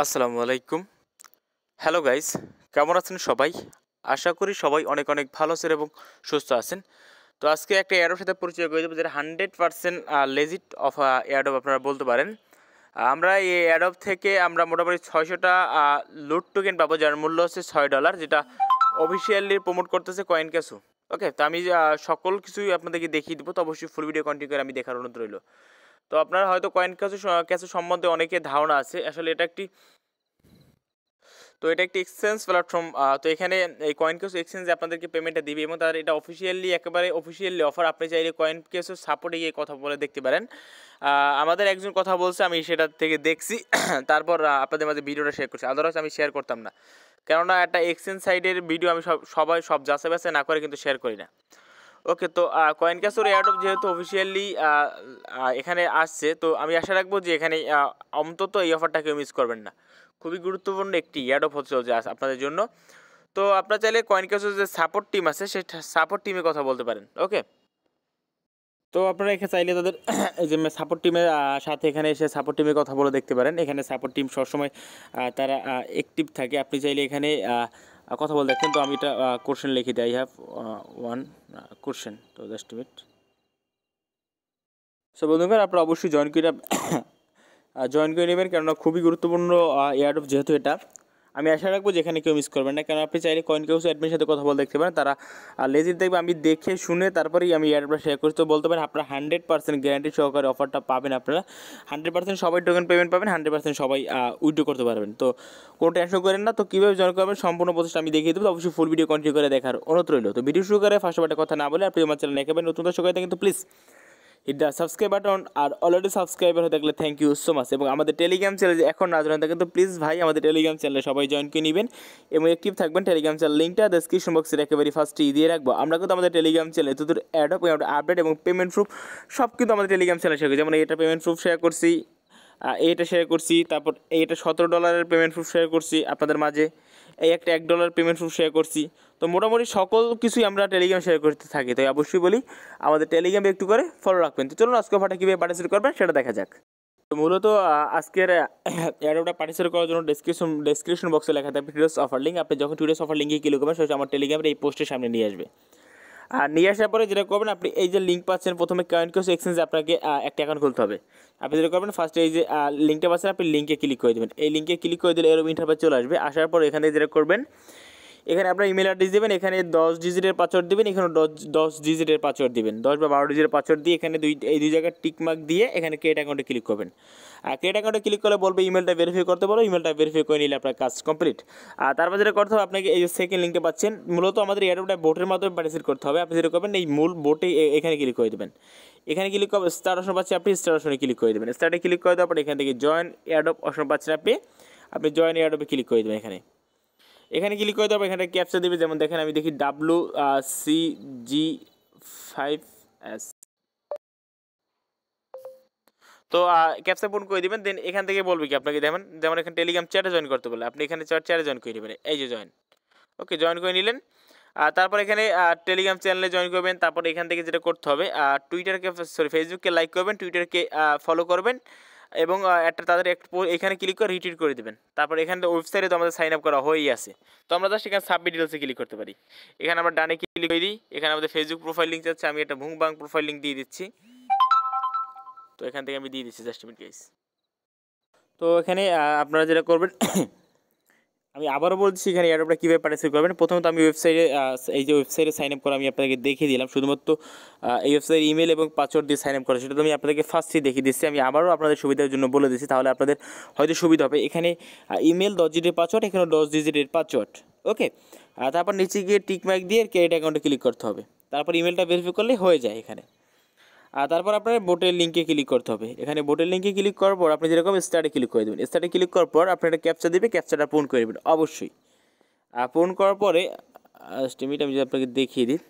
আসসালামু আলাইকুম। Hello guys, কেমন আছেন সবাই? আশা করি সবাই অনেক অনেক ভালো আছেন এবং সুস্থ আছেন। তো আজকে একটা অ্যাডোর সাথে পরিচয় করে দেবো, যেটা 100% লেজিট অফ অ্যাডোব আপনারা বলতে পারেন। আমরা এই অ্যাডোব থেকে আমরা মোটামুটি 600টা লুট টোকেন পাবো, যার মূল্য হচ্ছে $6, যেটা অফিসিয়ালি প্রমোট করতেছে কয়েন ক্যাশু। ওকে, তো আমি সকল কিছুই আপনাদেরকে দেখিয়ে দেবো, তো অবশ্যই ফুল ভিডিও কন্টিনিউ করে আমি দেখার অনুরোধ রইল। তো আপনারা হয়তো কয়েন ক্যাশু ক্যাশু সম্বন্ধে অনেকের ধারণা আছে। আসলে এটা একটি এক্সচেঞ্জ প্ল্যাটফর্ম। তো এখানে এই কয়েন কেস এক্সচেঞ্জে আপনাদেরকে পেমেন্টটা দিবে এবং তার এটা একেবারে অফিসিয়ালি অফার। আপনি চাইলে কয়েন কেসের সাপোর্টে গিয়ে কথা বলে দেখতে পারেন। আমাদের একজন কথা বলছে, আমি সেটা থেকে দেখছি তারপর আপনাদের মাঝে ভিডিওটা শেয়ার করছি। আদারওয়াইজ আমি শেয়ার করতাম না, কেননা একটা এক্সচেঞ্জ সাইডের ভিডিও আমি সব যাচাই বাছাই না করে কিন্তু শেয়ার করি না। ওকে, তো কয়েন ক্যাশর এয়ারড্রপ যেহেতু অফিসিয়ালি এখানে আসছে, তো আমি আশা রাখবো যে এখানে অন্তত এই অফারটা কেউ মিস করবেন না। খুবই গুরুত্বপূর্ণ একটি এয়ারড্রপ হচ্ছে যে আপনাদের জন্য। তো আপনারা চাইলে কয়েন ক্যাশর যে সাপোর্ট টিম আছে সেই সাপোর্ট টিমে কথা বলতে পারেন। ওকে, তো আপনারা এখানে চাইলে তাদের এই যে সাপোর্ট টিমের সাথে এখানে এসে সাপোর্ট টিমে কথা বলে দেখতে পারেন। এখানে সাপোর্ট টিম সবসময় তারা অ্যাক্টিভ থাকে। আপনি চাইলে এখানে কথা বলে দেখেন। তো আমি এটা কোশ্চেন লিখে দিই, আই হ্যাভ ওয়ান কোশ্চেন। তো জাস্ট মিনিট। সো বন্ধুগণ, আপনারা অবশ্যই জয়েন করে নেবেন, কেননা খুবই গুরুত্বপূর্ণ এয়ারড্রপ যেহেতু এটা। আমি আশা রাখবো যে এখানে কেউ মিস করবেন না, কারণ আপনি চাইলে কয়েন কেউ অ্যাডমিনের সাথে কথা বলে দেখতে পারেন। তারা লেজিট দেখবে, আমি দেখে শুনে তারপরেই আমি এয়ারড্রপটা শেয়ার করছি। তো বলতে পারেন আপনারা 100% গ্যারান্টি সহকারে অফারটা পাবেন। আপনারা 100% সবাই টোকেন পেমেন্ট পাবেন, 100% সবাই উইথড্র করতে পারবেন। তো কোনো টেনশন করেন না। তো কীভাবে জয়েন করবেন সম্পূর্ণ প্রসেসটা আমি দেখিয়ে দেবো। অবশ্যই ফুল ভিডিও কন্টিনিউ করে দেখার অনুরোধ রইল। তো ভিডিও শুরু করে ফার্স্ট একটা কথা না বলে আপনি আমার চ্যানেল একেবারে নতুন দর্শক হয়ে থাকেন, কিন্তু please hit the subscribe button. আর অলরেডি সাবস্ক্রাইবার হয়ে থাকলে থ্যাংক ইউ সো মাচ। এবং আমাদের টেলিগ্রাম চ্যানেলে এখন না জয়েন থাকেন, তো প্লিজ ভাই আমাদের টেলিগ্রাম চ্যানেলে সবাই জয়েন করে নেবেন এবং অ্যাক্টিভ থাকবেন। টেলিগ্রাম চ্যানেল লিঙ্কটা ডেসক্রিপশন বক্সের একেবারে ফার্স্টেই দিয়ে রাখবো। আমরা কিন্তু আমাদের টেলিগ্রাম চ্যানেলে তোদের অ্যাডপ আপডেট এবং পেমেন্ট প্রুফ সব কিন্তু আমাদের টেলিগ্রাম চ্যানেলে শেয়ার করি। যেমন এটা পেমেন্ট প্রুফ শেয়ার করছি, এইটা শেয়ার করছি, তারপর এইটা $17 পেমেন্ট প্রুফ শেয়ার করছি আপনাদের মাঝে, এই একটা $1 পেমেন্ট প্রুফ শেয়ার করছি। তো মোটামুটি সকল কিছুই আমরা টেলিগ্রাম শেয়ার করতে থাকি। তাই অবশ্যই বলি আমাদের টেলিগ্রামে একটু করে ফলো রাখবেন। তো চলুন আজকে অফারটা কীভাবে পার্টিসিপেট করবেন সেটা দেখা যাক। তো মূলত আজকের অ্যাডোটা পার্টিসিপেট করার জন্য ডেসক্রিপশন বক্সে লেখা থাকবে টুডেস অফার লিঙ্ক। আপনি যখন টুডেস অফার লিঙ্কে ক্লিক করবেন সেটা আমার টেলিগ্রামের এই পোস্টের সামনে নিয়ে আসবে। আর নিয়ে আসার পরে যেটা করবেন, আপনি এই যে লিঙ্ক পাচ্ছেন, প্রথমে কয়েন কেস এক্সচেঞ্জে আপনাকে একটা অ্যাকাউন্ট খুলতে হবে। আপনি যেটা করবেন, ফার্স্টে এই যে লিঙ্কটা পাচ্ছেন, আপনি লিঙ্কে ক্লিক করে দেবেন। এই লিঙ্কে ক্লিক করে দিলে এরকম ইন্টারফেস চলে আসবে। আসার পর এখানে যেটা করবেন, এখানে আপনার ইমেল অ্যাড্রেস দেবেন, এখানে 10 ডিজিটের পাসওয়ার্ড দেবেন, এখানে 10 ডিজিটের পাসওয়ার্ড দেবেন, 10 বা 12 ডিজিটের পাসওয়ার্ড দিয়ে এখানে এই দুই জায়গায় টিকমার্ক দিয়ে এখানে ক্রিয়েট অ্যাকাউন্টে ক্লিক করবেন। আর ক্রিয়েট অ্যাকাউন্টে ক্লিক করলে বলবে ইমেলটা ভেরিফাই করতে বলো, ইমেলটা ভেরিফাই করে নিলে আপনার কাজ কমপ্লিট। আর তারপর যেটা করতে হবে, আপনাকে এই যে সেকেন্ড লিঙ্কটা পাচ্ছেন, মূলত আমাদের এয়ারড্রপটা বোটের মাধ্যমে পার্টিসিপেট করতে হবে। আপনি যেটা করবেন, এই মূল বোটে এখানে ক্লিক করে দেবেন। এখানে ক্লিক করবেন, স্টার্ট অপশন পাচ্ছেন, আপনি স্টার্ট অপশনে ক্লিক করে দেবেন। স্টার্টে ক্লিক করে দেওয়ার পর এখান থেকে জয়েন এয়ারড্রপ অপশন পাচ্ছেন, আপনি জয়েন এয়ারড্রপে ক্লিক করে দেবেন। এখানে ক্লিক করে দেবো, এখানে ক্যাপচা দেবে। যেমন দেখেন আমি দেখি WCG5S। তো ক্যাপচা পূরণ করে দেবেন। দেন এখান থেকে বলবে কি আপনাকে, যেমন এখানে টেলিগ্রাম চ্যাটে জয়েন করতে বলে, আপনি এখানে চ্যাটে জয়েন করে নেবেন। এই যে জয়েন, ওকে জয়েন করে নিলেন। তারপর এখানে টেলিগ্রাম চ্যানেলে জয়েন করবেন। তারপর এখান থেকে যেটা করতে হবে, ফেসবুককে লাইক করবেন, টুইটারকে ফলো করবেন এবং তাদের এখানে ক্লিক করে রিটুইট করে দেবেন। তারপর এখানে ওয়েবসাইটে তো আমাদের সাইন আপ করা হয়েই আছে। তো আমরা জাস্ট এখানে সাবমিট ডিটেলসে ক্লিক করতে পারি। এখানে আমরা ডানে ক্লিক করে দিই। এখানে আমাদের ফেসবুক প্রোফাইল লিঙ্ক চাচ্ছে, আমি একটা ভুংবাং প্রোফাইল লিঙ্ক দিয়ে দিচ্ছি। তো এখান থেকে আমি দিয়ে দিচ্ছি, জাস্ট মিনিট গাইস। তো এখানে আপনারা যেটা করবেন, আমি আবারও বলছি এখানে এয়ারড্রপটা কীভাবে পার্টিসিপেট করবেন। প্রথমত আমি এই যে ওয়েবসাইটে সাইন আপ করা আমি আপনাদেরকে দেখিয়ে দিলাম। শুধুমাত্র এই ওয়েবসাইটের ইমেল এবং পাসওয়ার্ড দিয়ে সাইন আপ করা, সেটা তো আমি আপনাদেরকে ফার্স্টই দেখিয়ে দিচ্ছি। আমি আবারও আপনাদের সুবিধার জন্য বলে দিচ্ছি, তাহলে আপনাদের হয়তো সুবিধা হবে। এখানে ইমেল 10 ডিজিটের পাসওয়ার্ড, এখানে 10 ডিজিটের পাসওয়ার্ড। ওকে, তারপর নিচে গিয়ে টিকমার্ক দিয়ে ক্রেডিট অ্যাকাউন্টে ক্লিক করতে হবে। তারপর ইমেলটা ভেরিফাই করলেই হয়ে যায় এখানে। আর তারপর আপনার বোটের লিঙ্কে ক্লিক করতে হবে। এখানে বোটের লিঙ্কে ক্লিক করার পর আপনি যেরকম স্টার্টে ক্লিক করে দেবেন। স্টার্টে ক্লিক করার পর আপনি একটা ক্যাপচা দেবে, ক্যাপচাটা পূরণ করে দেবেন অবশ্যই। পূরণ করার পরে আমি যদি আপনাকে দেখিয়ে দিই,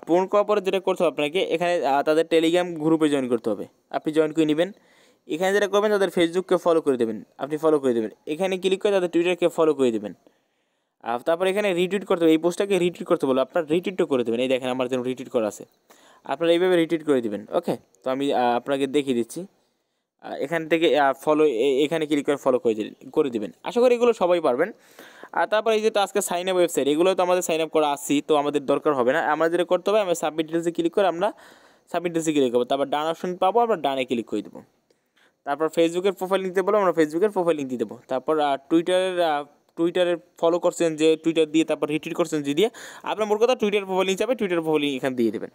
পূরণ করার পরে যেটা করতে হবে আপনাকে, এখানে তাদের টেলিগ্রাম গ্রুপে জয়েন করতে হবে। আপনি জয়েন করে নেবেন। এখানে যেটা করবেন, তাদের ফেসবুককে ফলো করে দেবেন, আপনি ফলো করে দেবেন। এখানে ক্লিক করে তাদের টুইটারকে ফলো করে দেবেন। তারপর এখানে রিটুইট করতে হবে, এই পোস্টটাকে রিটুইট করতে বলো, আপনার রিটুইটও করে দেবেন। এই দেখেন আমার যেন রিটুইট করা আছে, আপনারা এইভাবে রিটুইট করে দেবেন। ওকে, তো আমি আপনাকে দেখিয়ে দিচ্ছি। এখান থেকে ফলো, এখানে ক্লিক করে ফলো করে দিবেন। আশা করি এগুলো সবাই পারবেন। আর তারপর এই যে আজকে সাইন আপ ওয়েবসাইট, এগুলো তো আমাদের সাইন আপ করা আসি, তো আমাদের দরকার হবে না। আমরা যেটা করতে হবে, আমরা সাবমিট ডিটেলসে ক্লিক করে আমরা সাবমিট ডিটেলসে ক্লিক করবো, তারপর ডান অপশন পাবো, আমরা ডানে ক্লিক করে দেবো। তারপর ফেসবুকের প্রোফাইল লিঙ্ক দিতে বলো, আমরা ফেসবুকের প্রোফাইল লিঙ্ক দিয়ে দেবো। তারপর টুইটারে ফলো করছেন যে টুইটার দিয়ে, তারপর রিটুইট করছেন যে দিয়ে, আপনার মোট কথা টুইটার প্রোফাইল লিঙ্ক চাবে, টুইটার প্রোফাইল লিঙ্ক এখানে দিয়ে দেবেন।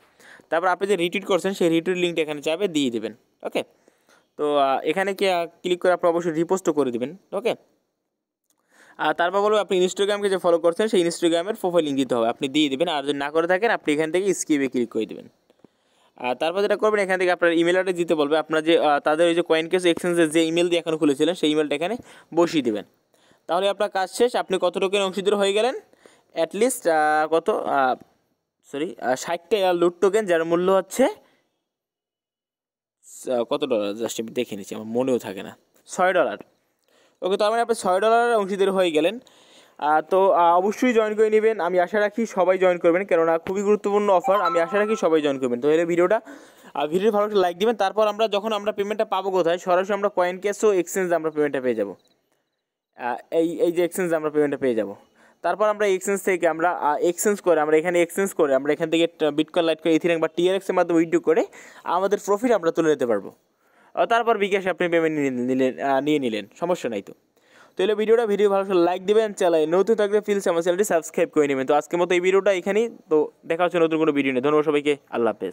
তারপর আপনি যে রিটুইট করছেন সেই রিটুইট লিঙ্কটা এখানে চাবে দিয়ে দেবেন। ওকে, তো এখানে কি ক্লিক করে আপনি অবশ্যই রিপোস্টও করে দেবেন। ওকে, আর তারপর বলবো আপনি ইনস্টাগ্রামকে যে ফলো করছেন সেই ইনস্টাগ্রামের প্রোফাইল লিঙ্ক দিতে হবে, আপনি দিয়ে দেবেন। আর যদি না করে থাকেন আপনি এখান থেকে স্কিপে ক্লিক করে দেবেন। আর তারপর যেটা করবেন, এখান থেকে আপনার ইমেল অ্যাড্রেস দিতে বলবে, আপনার যে তাদের ওই যে কয়েনকেস এক্সচেঞ্জের যে ইমেল দিয়ে এখন খুলেছিলেন সেই ইমেলটা এখানে বসিয়ে দেবেন। তাহলে আপনার কাজ শেষ, আপনি কত টোকেন অংশীদার হয়ে গেলেন, অ্যাটলিস্ট 60টা লুট টোকেন, যার মূল্য হচ্ছে কত ডলার, জাস্ট আমি দেখে নিচ্ছি, আমার মনেও থাকে না, $6। ওকে, তার মানে আপনি $6 অংশীদার হয়ে গেলেন। তো অবশ্যই জয়েন করে নেবেন, আমি আশা রাখি সবাই জয়েন করবেন, কেননা খুবই গুরুত্বপূর্ণ অফার, আমি আশা রাখি সবাই জয়েন করবেন। তো এর ভিডিও ভালো একটা লাইক দিবেন। তারপর আমরা যখন আমরা পেমেন্টটা পাবো কোথায়, সরাসরি আমরা কয়েন ক্যাশ ও এক্সচেঞ্জ আমরা পেমেন্টটা পেয়ে যাবো। এই যে এক্সচেঞ্জ আমরা পেমেন্টটা পেয়ে যাবো। তারপর আমরা এক্সচেঞ্জ থেকে আমরা এক্সচেঞ্জ করে আমরা এখান থেকে বিটকয়েন, লাইটকয়েন, ইথিরিয়াম বা টিআরএক্সের মাধ্যমে উইথড্র করে আমাদের প্রফিট আমরা তুলে নিতে পারবো। তারপর বিকাশে আপনি পেমেন্ট নিয়ে নিলেন, সমস্যা নাই। তো এলে ভিডিও ভালো লাইক দিবেন, চ্যানেল নতুন থাকলে প্লিজ আমার চ্যানেলটি সাবস্ক্রাইব করে নেবেন। তো আজকের মতো এই ভিডিওটা এখানেই, তো দেখা হচ্ছে নতুন কোনো ভিডিও নিয়ে। ধন্যবাদ সবাইকে, আল্লাহ হাফেজ।